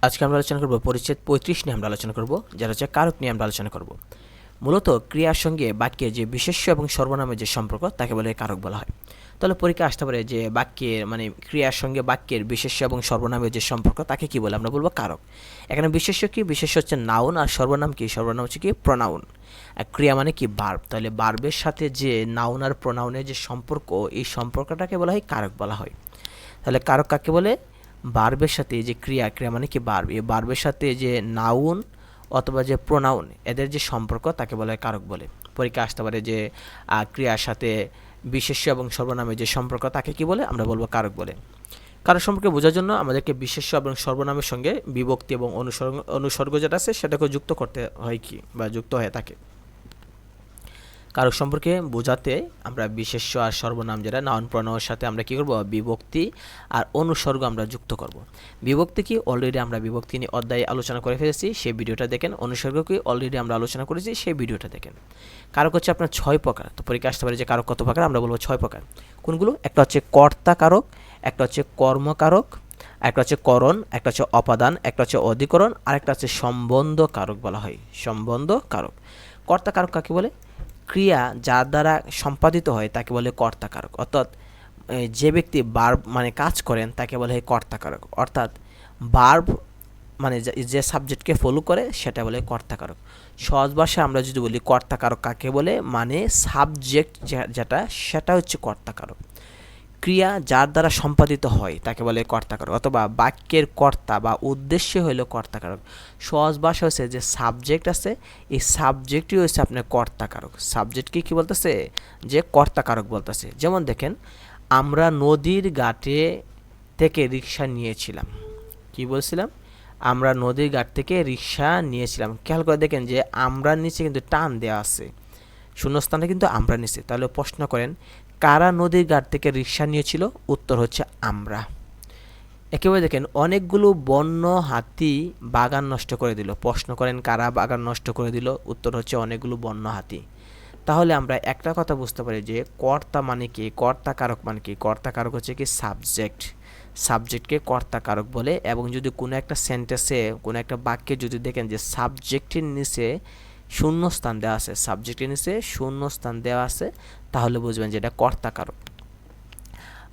আজকে আমরা আলোচনা করব পরিচ্ছেদ ৩৫ নিয়ে আমরা আলোচনা করব, যেটা হচ্ছে কারক নিয়ে আমরা আলোচনা করব। মূলত ক্রিয়ার সঙ্গে বাক্যের যে বিশেষ্য এবং সর্বনামের যে সম্পর্ক তাকে বলে কারক বলা হয়। তাহলে পরীক্ষা আসতে পারে যে বাক্যের ক্রিয়ার সঙ্গে বাক্যের বিশেষ্য এবং সর্বনামের যে সম্পর্ক তাকে কি বলে, আমরা বলবো কারক। এখানে বিশেষ্য কি? বিশেষ্য হচ্ছে নাউন, আর সর্বনাম কি? সর্বনাম হচ্ছে কি? প্রনাউন। আর ক্রিয়া মানে কি? বার্ব। তাহলে বার্বের সাথে যে নাউন আর প্রনাউনের যে সম্পর্ক, এই সম্পর্কটাকে বলা হয় কারক বলা হয়। তাহলে কারক কাকে বলে? বার্বের সাথে যে ক্রিয়া, ক্রিয়া মানে কি? বার্ব। এই বার্বের সাথে যে নাউন অথবা যে প্রোনাউন, এদের যে সম্পর্ক তাকে বলা হয় কারক বলে। পরীক্ষা আসতে পারে যে ক্রিয়ার সাথে বিশেষ্য এবং সর্বনামের যে সম্পর্ক তাকে কি বলে, আমরা বলবো কারক বলে। কারক সম্পর্কে বোঝার জন্য আমাদেরকে বিশেষ্য এবং সর্বনামের সঙ্গে বিভক্তি এবং অনুসর্গ যেটা আছে সেটাকে যুক্ত করতে হয় কি, বা যুক্ত হয়ে থাকে। কারক সম্পর্কে বোঝাতে আমরা বিশেষ্য আর সর্বনাম যেটা নাউন প্রণয়ের সাথে আমরা কি করব? বিভক্তি আর অনুসর্গ আমরা যুক্ত করব। বিভক্তি কি? অলরেডি আমরা বিভক্তি নিয়ে অধ্যায়ে আলোচনা করে ফেলেছি, সেই ভিডিওটা দেখেন। অনুসর্গ কি? অলরেডি আমরা আলোচনা করেছি, সেই ভিডিওটা দেখেন। কারক হচ্ছে আপনার 6 প্রকার। তো পরীক্ষা আসতে পারে যে কারক কত প্রকার, আমরা বলবো 6 প্রকার। কোনগুলো? একটা হচ্ছে কর্তা কারক, একটা হচ্ছে কর্মকারক, একটা হচ্ছে করণ, একটা হচ্ছে অপাদান, একটা হচ্ছে অধিকরণ, আর একটা হচ্ছে সম্বন্ধ কারক বলা হয়। সম্বন্ধ কারক। কর্তা কারক কাকে বলে? ক্রিয়া যার দ্বারা সম্পাদিত হয় তাকে বলে কর্তাকারক। অর্থাৎ যে ব্যক্তি বার্ব কাজ করেন তাকে বলে হয় কর্তাকারক। অর্থাৎ বার্ব যে সাবজেক্টকে ফলো করে সেটা বলে কর্তাকারক। সহজ ভাষায় আমরা যদি বলি কর্তাকারক কাকে বলে, সাবজেক্ট যেটা সেটা হচ্ছে কর্তাকারক। ক্রিয়া যার দ্বারা সম্পাদিত হয় তাকে বলে কর্তাকারক, অথবা বাক্যের কর্তা বা উদ্দেশ্য হইল কর্তাকারক। সহজ ভাষা হচ্ছে যে সাবজেক্ট আছে, এই সাবজেক্টই হচ্ছে আপনার কর্তাকারক। সাবজেক্টকে কি বলতেছে? যে কর্তাকারক বলতেছে। যেমন দেখেন, আমরা নদীর ঘাটে থেকে রিক্সা নিয়েছিলাম। কি বলছিলাম? আমরা নদীর ঘাট থেকে রিক্সা নিয়েছিলাম। খেয়াল করে দেখেন যে আমরা নিচে কিন্তু টান দেওয়া আছে, শূন্যস্থানে কিন্তু আমরা নিচে। তাহলে প্রশ্ন করেন, কারা নদীর ঘাট থেকে রিক্সা নিয়েছিল? উত্তর হচ্ছে আমরা। একেবারে দেখেন, অনেকগুলো বন্য হাতি বাগান নষ্ট করে দিল। প্রশ্ন করেন, কারা বাগান নষ্ট করে দিল? উত্তর হচ্ছে অনেকগুলো বন্য হাতি। তাহলে আমরা একটা কথা বুঝতে পারি যে কর্তা মানে কি, কর্তা কারক মানে কি। কর্তা কারক হচ্ছে কি? সাবজেক্ট। সাবজেক্টকে কর্তা কারক বলে। এবং যদি কোনো একটা সেন্টেন্সে, কোনো একটা বাক্যে যদি দেখেন যে সাবজেক্টের নিচে শূন্যস্থান দেওয়া আছে, সাবজেক্টের নিচে শূন্যস্থান দেওয়া আছে, তাহলে বুঝবেন যে এটা কর্তা কারক।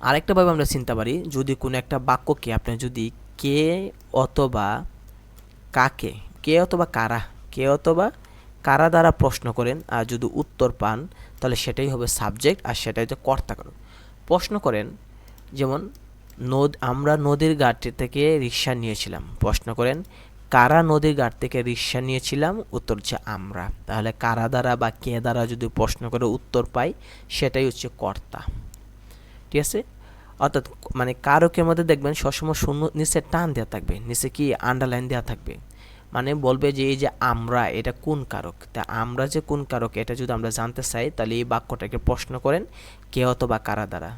আরেকটাভাবে আমরা চিন্তা পারি, যদি কোনো একটা বাক্যকে আপনি যদি কে অথবা কাকে, কে অথবা কারা, কে অথবা কারা দ্বারা প্রশ্ন করেন আর যদি উত্তর পান, তাহলে সেটাই হবে সাবজেক্ট, আর সেটাই হচ্ছে কর্তাকারক। প্রশ্ন করেন, যেমন আমরা নদীর ঘাট থেকে রিক্সা নিয়েছিলাম। প্রশ্ন করেন, কারা নদীর ঘাট থেকে রিক্সা নিয়েছিলাম? উত্তর হচ্ছে আমরা। তাহলে কারা দ্বারা বা কে দ্বারা যদি প্রশ্ন করে উত্তর পাই, সেটাই হচ্ছে কর্তা। ঠিক আছে? অর্থাৎ কারকের মধ্যে দেখবেন সবসময় শূন্য নিচে টান দেওয়া থাকবে, নিচে কি আন্ডারলাইন দেওয়া থাকবে। বলবে যে এই যে আমরা, এটা কোন কারক। তা আমরা যে কোন কারক এটা যদি আমরা জানতে চাই, তাহলে এই বাক্যটাকে প্রশ্ন করেন কে অথবা কারা দ্বারা।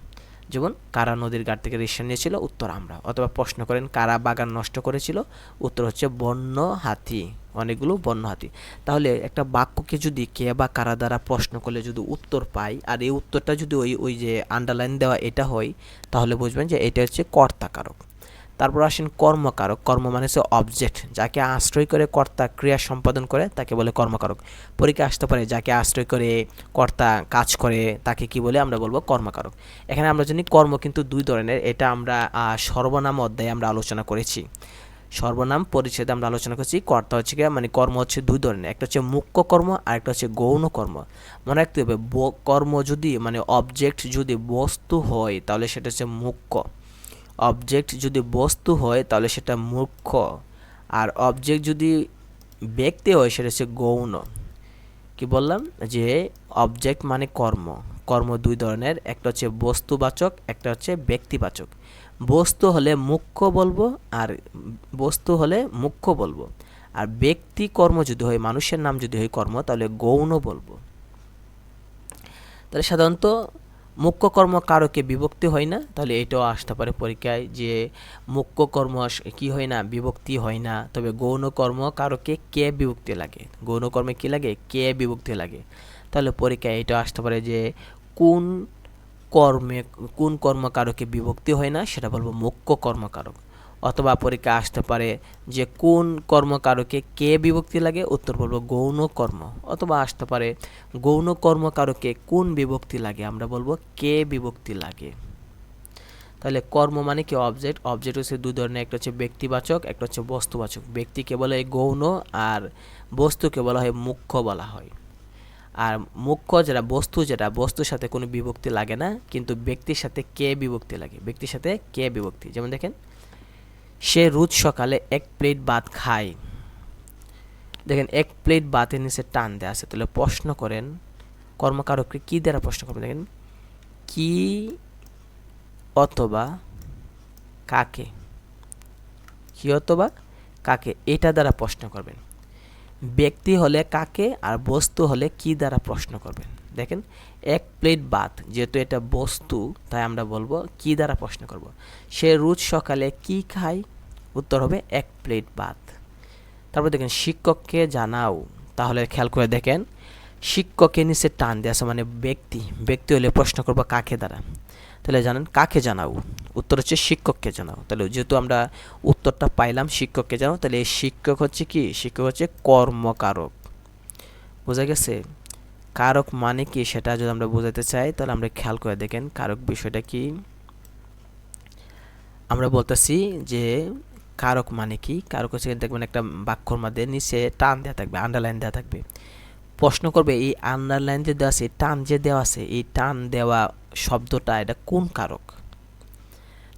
যেমন, কারা নদীর ঘাট থেকে রিক্সা নিয়েছিল? উত্তর আমরা। অথবা প্রশ্ন করেন, কারা বাগান নষ্ট করেছিল? উত্তর হচ্ছে বন্য হাতি, অনেকগুলো বন্য হাতি। তাহলে একটা বাক্যকে যদি কে বা কারা দ্বারা প্রশ্ন করলে যদি উত্তর পাই, আর এই উত্তরটা যদি ওই যে আন্ডারলাইন দেওয়া এটা হয়, তাহলে বুঝবেন যে এটা হচ্ছে কর্তাকারক। তারপর আসেন কর্মকারক। কর্ম মানে হচ্ছে অবজেক্ট, যাকে আশ্রয় করে কর্তা ক্রিয়া সম্পাদন করে তাকে বলে কর্মকারক। পরীক্ষা আসতে পারে যাকে আশ্রয় করে কর্তা কাজ করে তাকে কি বলে, আমরা বলবো কর্মকারক। এখানে আমরা জানি কর্ম কিন্তু দুই ধরনের, এটা আমরা সর্বনাম অধ্যায়ে আমরা আলোচনা করেছি। সর্বনাম পরিচ্ছেদে আমরা আলোচনা করছি কর্তা হচ্ছে কি, কর্ম হচ্ছে দুই ধরনের, একটা হচ্ছে মুখ্য কর্ম আর একটা হচ্ছে গৌণ কর্ম। মনে রাখতে হবে, কর্ম যদি অবজেক্ট যদি বস্তু হয় তাহলে সেটা হচ্ছে মুখ্য। অবজেক্ট যদি বস্তু হয় তাহলে সেটা মুখ্য, আর অবজেক্ট যদি ব্যক্তি হয় সেটা হচ্ছে গৌণ। কি বললাম? যে অবজেক্ট মানে কর্ম। কর্ম দুই ধরনের, একটা হচ্ছে বস্তুবাচক, একটা হচ্ছে ব্যক্তিবাচক। বস্তু হলে মুখ্য বলবো, আর আর ব্যক্তি কর্ম যদি হয়, মানুষের নাম যদি হয় কর্ম, তাহলে গৌণ বলবো। তাহলে সাধারণত মুখ্য কর্ম কারকে বিভক্তি হয় না, তাহলে এটাও আসতে পারে পরীক্ষায় যে মুখ্য কর্ম কি হয় না, বিভক্তি হয় না। তবে গৌণ কর্ম কারকে কে বিভক্তি লাগে, গৌণ কর্মে কি লাগে, কে বিভক্তি লাগে। তাহলে পরীক্ষায় এটাও আসতে পারে যে কোন কোন কর্ম কারকে বিভক্তি হয় না, সেটা বলবো মুখ্য কর্মকারক। অথবা পরীক্ষা আসতে পারে যে কোন কর্মকারকে কে বিভক্তি লাগে, উত্তর বলবো গৌণ কর্ম। অথবা আসতে পারে গৌণ কর্মকারকে কোন বিভক্তি লাগে, আমরা বলবো কে বিভক্তি লাগে। তাহলে কর্ম মানে কি অবজেক্ট, অবজেক্ট হচ্ছে দুই ধরনের, একটা হচ্ছে ব্যক্তিবাচক, একটা হচ্ছে বস্তুবাচক। ব্যক্তিকে বলা হয় গৌণ আর বস্তুকে বলা হয় মুখ্য বলা হয়। আর মুখ্য যেটা বস্তু, যেটা বস্তুর সাথে কোনো বিভক্তি লাগে না, কিন্তু ব্যক্তির সাথে কে বিভক্তি লাগে, ব্যক্তির সাথে কে বিভক্তি। যেমন দেখেন, সে রোজ সকালে 1 প্লেট ভাত খায়। দেখেন 1 প্লেট ভাতের নিচে টান দেওয়া আছে, তাহলে প্রশ্ন করেন কর্মকারককে কি দ্বারা প্রশ্ন করবেন। দেখেন কি অথবা কাকে, কি অথবা কাকে, এটা দ্বারা প্রশ্ন করবেন। ব্যক্তি হলে কাকে আর বস্তু হলে কি দ্বারা প্রশ্ন করবেন। দেখেন 1 প্লেট ভাত, যেহেতু এটা বস্তু তাই আমরা বলবো কি দ্বারা প্রশ্ন করব। সে রোজ সকালে কি খায়, উত্তর হবে 1 প্লেট ভাত। তারপর দেখেন শিক্ষককে জানাও, তাহলে খেয়াল করে দেখেন শিক্ষকের নিচে টান দেওয়া আছে মানে ব্যক্তি, ব্যক্তি হলে প্রশ্ন করব কাকে দ্বারা। তাহলে জানেন কাকে জানাও, উত্তর হচ্ছে শিক্ষককে জানাও। তাহলে যেহেতু আমরা উত্তরটা পাইলাম শিক্ষককে জানাও, তাহলে এই শিক্ষক হচ্ছে কি, শিক্ষক হচ্ছে কর্মকারক। বোঝা গেছে? কারক মানে কি সেটা যদি আমরা বোঝাতে চাই তাহলে আমরা খেয়াল করে দেখেন কারক বিষয়টা কি। আমরা বলতেছি যে কারক মানে কি, কারক হচ্ছে দেখবেন একটা বাক্যর মধ্যে নিচে টান দেওয়া থাকবে, আন্ডারলাইন দেওয়া থাকবে। প্রশ্ন করবে এই আন্ডারলাইন যে দেওয়া আছে, টান যে দেওয়া আছে, এই টান দেওয়া শব্দটা এটা কোন কারক।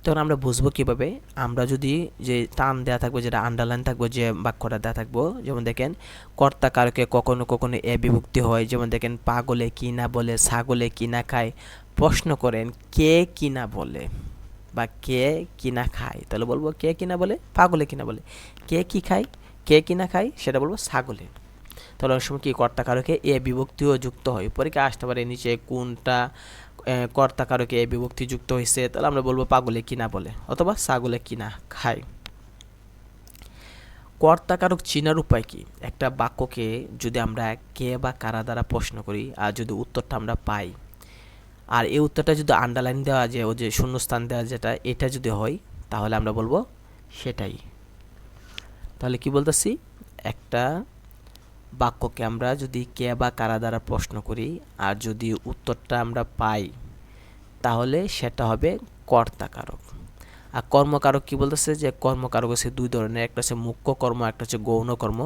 তখন আমরা বুঝবো কিভাবে, আমরা যদি যে টান দেওয়া থাকবে, যেটা আন্ডারলাইন থাকবে, যে বাক্যটা দেওয়া থাকবো, যেমন দেখেন কর্তা কারকে কখনো কখনো এ বিভক্তি হয়। যেমন দেখেন পাগলে কি না বলে, ছাগলে কি না খায়। প্রশ্ন করেন কে কি না বলে বা কে কি না খায়, তাহলে বলবো কে কি না বলে, পাগলে কি না বলে। কে কি খায়, কে কি না খায় সেটা বলবো ছাগলে। তাহলে অনেক সময় কি কর্তা কারকে এ বিভক্তিও যুক্ত হয়, পরীক্ষা আসতে পারে নিচে কোনটা কর্তা কারকে এ বিভক্তি যুক্ত হয়েছে, তাহলে আমরা বলবো পাগলে কিনা বলে অথবা ছাগলে কিনা খায়। কর্তা কারক চিনার উপায় কি, একটা বাক্যকে যদি আমরা কে বা কারা দ্বারা প্রশ্ন করি আর যদি উত্তরটা আমরা পাই, আর এই উত্তরটা যদি আন্ডারলাইন দেওয়া, যে ও যে শূন্যস্থান দেওয়া যেটা, এটা যদি হয় তাহলে আমরা বলবো সেটাই। তাহলে কি বলতেছি, একটা বাক্যকে আমরা যদি কে বা কারা দ্বারা প্রশ্ন করি আর যদি উত্তরটা আমরা পাই তাহলে সেটা হবে কর্তাকারক। আর কর্মকারক কি বলতেছে, যে কর্মকারক হচ্ছে দুই ধরনের, একটা হচ্ছে মুখ্য কর্ম, একটা হচ্ছে গৌণ কর্ম।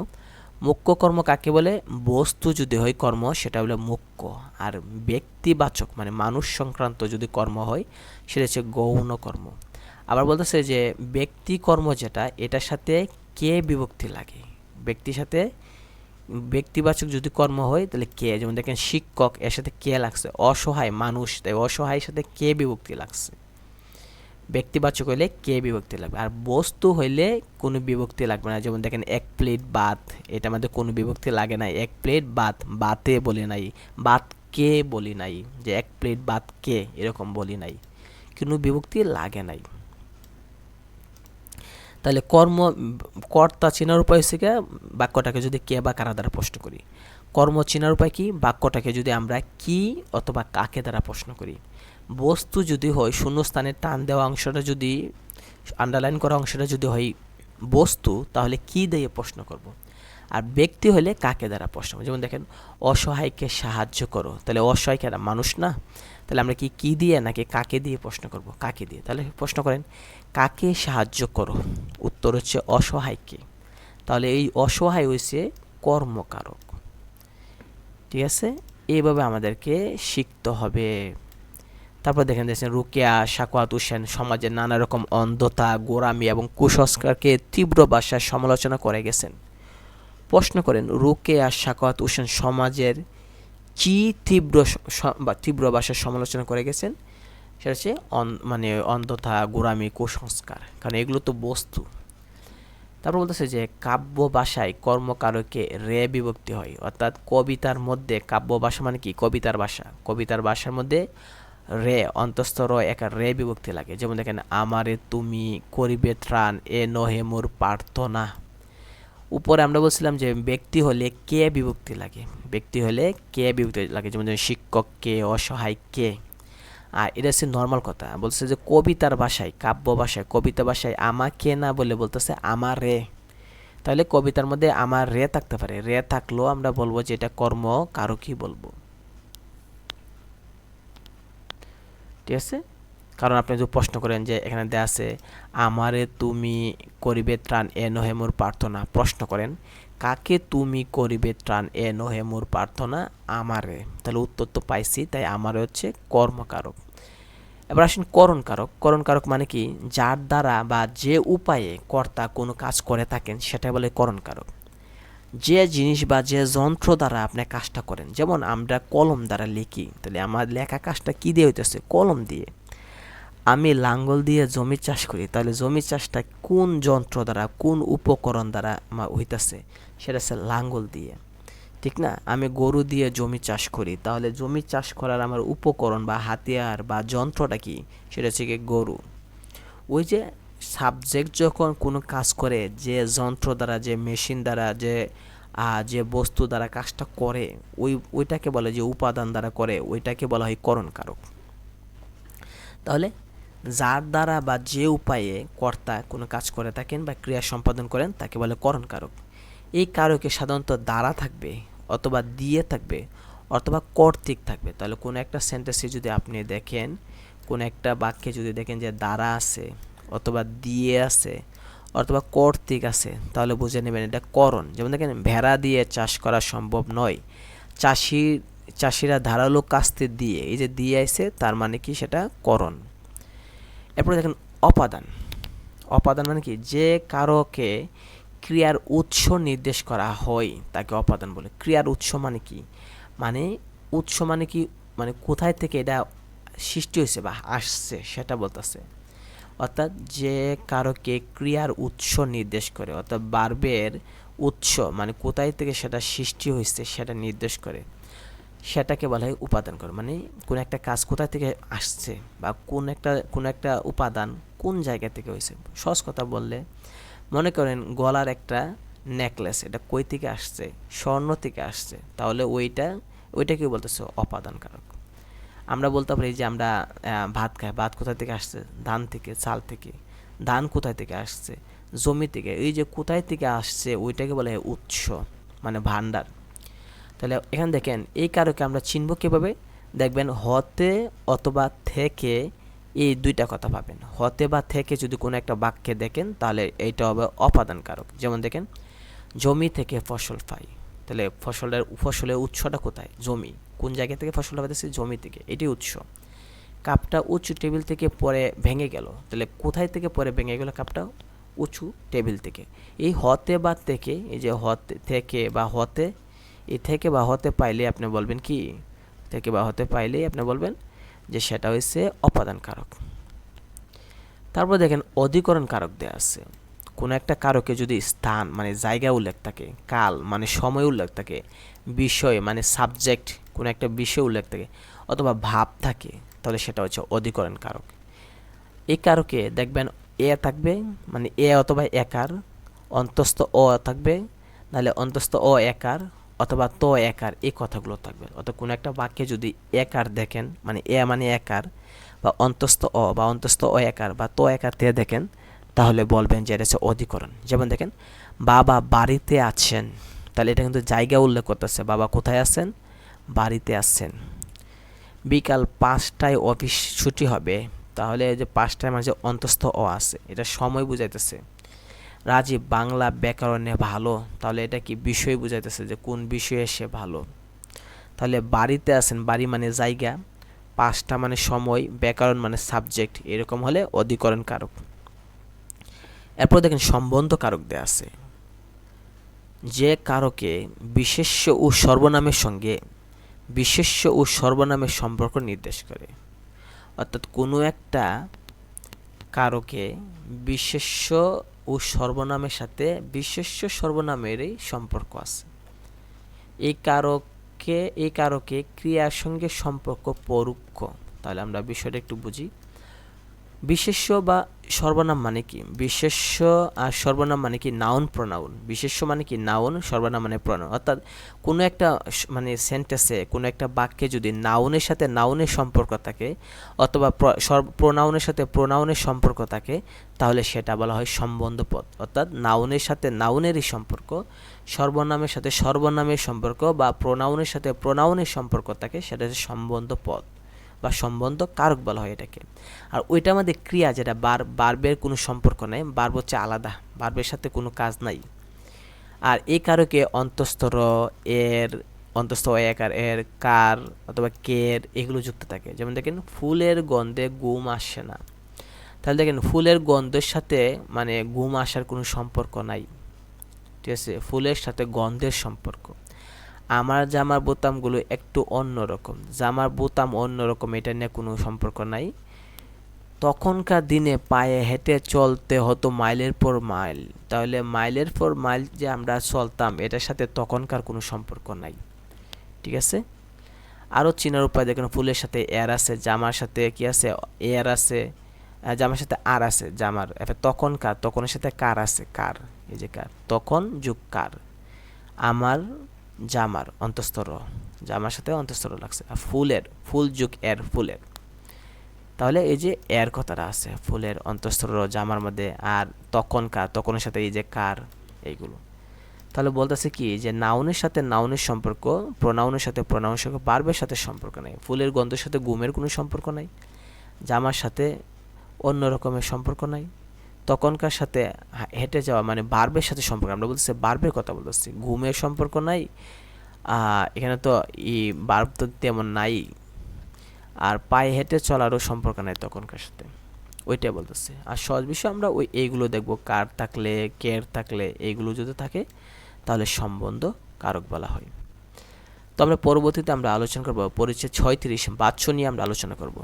মুখ্য কর্ম কাকে বলে, বস্তু যদি হয় কর্ম সেটা বলে মুখ্য, আর ব্যক্তিবাচক মানে মানুষ সংক্রান্ত যদি কর্ম হয় সেটা হচ্ছে গৌণ কর্ম। আবার বলতেছে যে ব্যক্তি কর্ম যেটা, এটার সাথে কে বিভক্তি লাগে, ব্যক্তির সাথে ব্যক্তিবাচক যদি কর্ম হয় তাহলে কে, যেমন দেখেন শিক্ষক, এর সাথে কে লাগছে, অসহায় মানুষ, তাই অসহায়ের সাথে কে বিভক্তি লাগছে। ব্যক্তিবাচক হইলে কে বিভক্তি লাগবে, আর বস্তু হইলে কোনো বিভক্তি লাগবে না। যেমন দেখেন 1 প্লেট ভাত, এটা আমাদের কোনো বিভক্তি লাগে নাই, 1 প্লেট ভাত, ভাতে বলি নাই, ভাত কে বলি নাই, যে 1 প্লেট ভাত কে এরকম বলি নাই, কোনো বিভক্তি লাগে নাই। তাহলে কর্তা চেনার উপায় হচ্ছে কি, বাক্যটাকে যদি কে বা কারা দ্বারা প্রশ্ন করি। কর্ম চেনার উপায় কি, বাক্যটাকে যদি আমরা কি অথবা কাকে দ্বারা প্রশ্ন করি। বস্তু যদি হয় শূন্যস্থানে টান দেওয়া অংশটা, যদি আন্ডারলাইন করা অংশটা যদি হয় বস্তু, তাহলে কি দিয়ে প্রশ্ন করব। আর ব্যক্তি হলে কাকে দ্বারা প্রশ্ন করব। যেমন দেখেন অসহায়কে সাহায্য করো, তাহলে অসহায় কেন, মানুষ না, তাহলে আমরা কি দিয়ে নাকি কাকে দিয়ে প্রশ্ন করব, কাকে দিয়ে। তাহলে প্রশ্ন করেন কাকে সাহায্য করো, উত্তর হচ্ছে অসহায়কে। তাহলে এই অসহায় হয়েছে কর্মকারক। ঠিক আছে, এইভাবে আমাদেরকে শিখতে হবে। তারপর দেখেন রুকেয়া সাখাওয়াত হোসেন সমাজের নানা রকম অন্ধতা, গোঁড়ামি এবং কুসংস্কারকে তীব্র ভাষায় সমালোচনা করে গেছেন। প্রশ্ন করেন রুকেয়া সাখাওয়াত হোসেন সমাজের কি তীব্র ভাষায় সমালোচনা করে গেছেন। সেটা হচ্ছে মানে অন্ধতা, গোঁড়ামি, কুসংস্কার, কারণ এগুলো তো বস্তু। তারপর বলতেছে যে কাব্য ভাষায় কর্মকারকে রে বিভক্তি হয়, অর্থাৎ কবিতার মধ্যে, কাব্য ভাষা মানে কি, কবিতার ভাষা, কবিতার ভাষার মধ্যে রে অন্তস্থ র একা রে বিভক্তি লাগে। যেমন দেখেন আমারে তুমি করিবে ত্রাণ, এ নহে মোর প্রার্থনা। উপরে আমরা বলছিলাম যে ব্যক্তি হলে কে বিভক্তি লাগে, ব্যক্তি হলে কে বিভক্তি লাগে, যেমন শিক্ষক কে, অসহায় কে। আর এটা হচ্ছে নর্মাল কথা। বলছে যে কবিতার ভাষায়, কাব্য ভাষায়, কবিতা ভাষায় আমাকে না বলে বলতেছে আমারে। তাহলে কবিতার মধ্যে আমার রে থাকতে পারে, রে থাকলেও আমরা বলবো যে এটা কর্ম কারকই বলবো। ঠিক আছে, কারণ আপনি যদি প্রশ্ন করেন যে এখানে দেয়া আছে আমারে তুমি করিবে ত্রাণ এ নহে মোর প্রার্থনা, প্রশ্ন করেন কাকে তুমি করিবে ত্রাণ এ নহে মোর প্রার্থনা, আমারে, তাহলে উত্তর তো পাইছি, তাই আমারে হচ্ছে কর্মকারক। এবার আসুন করণ কারক। করণ কারক মানে কি, যার দ্বারা বা যে উপায়ে কর্তা কোনো কাজ করে থাকেন সেটা বলে করণ কারক। যে জিনিস বা যে যন্ত্র দ্বারা আপনি কাজটা করেন, যেমন আমরা কলম দ্বারা লিখি, তাহলে আমার লেখা কাজটা কি দিয়ে হইতেছে, কলম দিয়ে। আমি লাঙ্গল দিয়ে জমি চাষ করি, তাহলে জমি চাষটা কোন যন্ত্র দ্বারা, কোন উপকরণ দ্বারা আমার হইতেছে, সেটা হচ্ছে লাঙ্গল দিয়ে, ঠিক না? আমি গরু দিয়ে জমি চাষ করি, তাহলে জমি চাষ করার আমার উপকরণ বা হাতিয়ার বা যন্ত্রটা কি, সেটা হচ্ছে কি গরু। ওই যে সাবজেক্ট যখন কোনো কাজ করে, যে যন্ত্র দ্বারা, যে মেশিন দ্বারা, যে বস্তু দ্বারা কাজটা করে, ওইটাকে বলে, যে উপাদান দ্বারা করে, ওইটাকে বলা হয় করণ কারক। তাহলে যার দ্বারা বা যে উপায়ে কর্তা কোনো কাজ করে থাকেন বা ক্রিয়া সম্পাদন করেন তাকে বলে করণ কারক। এই কারকে সাধারণত দ্বারা থাকবে, অথবা দিয়ে থাকবে, অথবা কর্তৃক থাকবে। তাহলে কোনো একটা সেন্টেন্সে যদি আপনি দেখেন, কোনো একটা বাক্যে যদি দেখেন যে দ্বারা আছে, অথবা দিয়ে আছে, অথবা কর্তৃক আছে, তাহলে বুঝে নেবেন এটা করণ। যেমন দেখেন ভেড়া দিয়ে চাষ করা সম্ভব নয়, চাষিরা ধারালো কাস্তে দিয়ে, এই যে দিয়ে আছে তার মানে কি, সেটা করণ। এরপরে দেখেন অপাদান। অপাদান মানে কি, যে কারকে ক্রিয়ার উৎস নির্দেশ করা হয় তাকে অপাদান বলে। ক্রিয়ার উৎস মানে কি, মানে উৎস মানে কি, মানে কোথায় থেকে এটা সৃষ্টি হয়েছে বা আসছে সেটা বলতেছে। অর্থাৎ যে কারকে ক্রিয়ার উৎস নির্দেশ করে, অর্থাৎ বার্বের উৎস মানে কোথায় থেকে সেটা সৃষ্টি হয়েছে সেটা নির্দেশ করে, সেটাকে বলা হয় উপাদান করে। মানে কোন একটা কাজ কোথা থেকে আসছে, বা কোন একটা উপাদান কোন জায়গা থেকে হয়েছে। সহজ কথা বললে মনে করেন গলার একটা নেকলেস, এটা কই থেকে আসছে, স্বর্ণ থেকে আসছে, তাহলে ওইটাকে বলতেছে অপাদান কারক। আমরা বলতে পারি যে আমরা ভাত খাই, ভাত কোথা থেকে আসছে, ধান থেকে, চাল থেকে। ধান কোথায় থেকে আসছে, জমি থেকে। এই যে কোথায় থেকে আসছে ওইটাকে বলা হয় উৎস, মানে ভাণ্ডার। তাহলে এখানে দেখেন এই কারকে আমরা চিনব কীভাবে, দেখবেন হতে অথবা থেকে, এই দুইটা কথা পাবেন। হতে বা থেকে যদি কোনো একটা বাক্যে দেখেন তাহলে এইটা হবে অপাদান কারক। যেমন দেখেন জমি থেকে ফসল পাই, তাহলে ফসলের উৎসটা কোথায়, জমি। কোন জায়গা থেকে ফসলটা পাইতেছে, জমি থেকে, এটি উৎস। কাপটা উঁচু টেবিল থেকে পরে ভেঙে গেল, তাহলে কোথায় থেকে পরে ভেঙে গেল, কাপটা উঁচু টেবিল থেকে। এই হতে বা থেকে, এই যে হতে থেকে বা হতে, এই থেকে বা হতে পাইলে আপনি বলবেন কি, থেকে বা হতে পাইলেই আপনি বলবেন যে সেটা হচ্ছে অপাদান কারক। তারপর দেখেন অধিকরণ কারক দেয়া আছে। কোনো একটা কারকে যদি স্থান মানে জায়গা উল্লেখ থাকে, কাল মানে সময় উল্লেখ থাকে, বিষয় মানে সাবজেক্ট কোনো একটা বিষয় উল্লেখ থাকে, অথবা ভাব থাকে, তাহলে সেটা হচ্ছে অধিকরণ কারক। এই কারকে দেখবেন এ থাকবে, মানে এ অথবা একার, অন্তস্থ অ থাকবে, নাহলে অন্তস্থ অ একার, অথবা ত একার, এই কথাগুলো থাকবে। অর্থাৎ কোনো একটা বাক্যে যদি একার দেখেন, মানে এ মানে একার, বা অন্তস্থ অ বা অন্তস্থ অ একার বা ত একার দিয়ে দেখেন, তাহলে বলবেন যে এটা হচ্ছে অধিকরণ। যেমন দেখেন বাবা বাড়িতে আছেন, তাহলে এটা কিন্তু জায়গা উল্লেখ করতেছে, বাবা কোথায় আছেন, বাড়িতে আছেন। বিকাল 5টায় অফিস ছুটি হবে, তাহলে এই যে 5টায় মাঝে অন্তস্থ অ আছে, এটা সময় বুঝাইতেছে। রাজীব বাংলা ব্যাকরণে ভালো, তাহলে এটা কি বিষয় বুঝাইতেছে, যে কোন বিষয়ে সে ভালো। তাহলে বাড়িতে আছেন, বাড়ি মানে জায়গা, 5টা মানে সময়, ব্যাকরণ মানে সাবজেক্ট, এরকম হলে অধিকরণ কারক। এরপর দেখেন সম্বন্ধ কারক দেয়া আছে। যে কারকে বিশেষ্য ও সর্বনামের সঙ্গে বিশেষ্য ও সর্বনামের সম্পর্ক নির্দেশ করে। অর্থাৎ কোনো একটা কারকে বিশেষ্য ও সর্বনামের সাথে বিশেষ্য সর্বনামেরই সম্পর্ক আছে। এই কারকে ক্রিয়ার সঙ্গে সম্পর্ক পরোক্ষ। তাহলে আমরা বিষয়টা একটু বুঝি। বিশেষ্য বা সর্বনাম মানে কি? বিশেষ্য আর সর্বনাম মানে কি? Noun pronoun. বিশেষ্য মানে কি? নাউন, সর্বনাম মানে প্রনাউন। অর্থাৎ কোনো একটা মানে সেন্টেন্সে কোনো একটা বাক্যে যদি নাউনের সাথে নাউনের সম্পর্ক থাকে অথবা প্রনাউনের সাথে প্রনাউনের সম্পর্ক থাকে তাহলে সেটা বলা হয় সম্বন্ধ পদ। অর্থাৎ নাউনের সাথে নাউনেরই সম্পর্ক, সর্বনামের সাথে সর্বনামের সম্পর্ক বা প্রনাউনের সাথে প্রনাউনের সম্পর্ক থাকে সেটা হচ্ছে সম্বন্ধ পদ বা সম্বন্ধ কারক বলা হয় এটাকে। আর ওইটা আমাদের ক্রিয়া, যেটা বার্বের কোনো সম্পর্ক নেই, বার্ব হচ্ছে আলাদা, বার্বের সাথে কোনো কাজ নাই। আর এই কারকে অন্তঃস্থ র, এর, অন্তঃস্থ একার, এর, কার অথবা কের এগুলো যুক্ত থাকে। যেমন দেখেন ফুলের গন্ধে ঘুম আসে না, তাহলে দেখেন ফুলের গন্ধের সাথে মানে ঘুম আসার কোনো সম্পর্ক নাই, ঠিক আছে? ফুলের সাথে গন্ধের সম্পর্ক। আমার জামার বোতামগুলো একটু অন্যরকম, জামার বোতাম অন্যরকম, এটা নিয়ে কোনো সম্পর্ক নাই। তখনকার দিনে পায়ে হেঁটে চলতে হতো মাইলের পর মাইল, তাহলে মাইলের পর মাইল যে আমরা চলতাম এটার সাথে তখনকার কোনো সম্পর্ক নাই, ঠিক আছে? আরও চিনার উপায় দেখেন, ফুলের সাথে এর আছে, জামার সাথে কি আছে? এর আছে, জামার সাথে আর আছে, জামার। এবার তখনকার, তখনের সাথে কার আছে, কার, এই যে কার, তখন যুগ কার। আমার জামার অন্তঃস্থ র, জামার সাথে অন্তঃস্থ র লাগছে। আর ফুলের, ফুল যুগ এর, ফুলের। তাহলে এই যে এর কথাটা আছে, ফুলের অন্তঃস্থ র জামার মধ্যে, আর তখনকার, তখনের সাথে এই যে কার, এইগুলো। তাহলে বলতেছে কি যে নাউনের সাথে নাউনের সম্পর্ক, প্রনাউনের সাথে প্রনাউনের সম্পর্ক, বার্বের সাথে সম্পর্ক নেই। ফুলের গন্ধের সাথে ঘুমের কোনো সম্পর্ক নাই, জামার সাথে অন্য রকমের সম্পর্ক নাই, তখনকার সাথে হেঁটে যাওয়া মানে বার্বের সাথে সম্পর্ক। আমরা বলতেছি বার্বের কথা বলতেছি, ঘুমের সম্পর্ক নাই, এখানে তো বার্ব তো তেমন নাই। আর পায়ে হেঁটে চলারও সম্পর্ক নাই তখনকার সাথে, ওইটাই বলতেছে। আর সহজ বিষয় আমরা এইগুলো দেখবো, কার থাকলে, কের থাকলে, এইগুলো যদি থাকে তাহলে সম্বন্ধ কারক বলা হয়। তো আমরা পরবর্তীতে আমরা আলোচনা করব পরিচ্ছেদ 36 বাচ্য নিয়ে আমরা আলোচনা করব।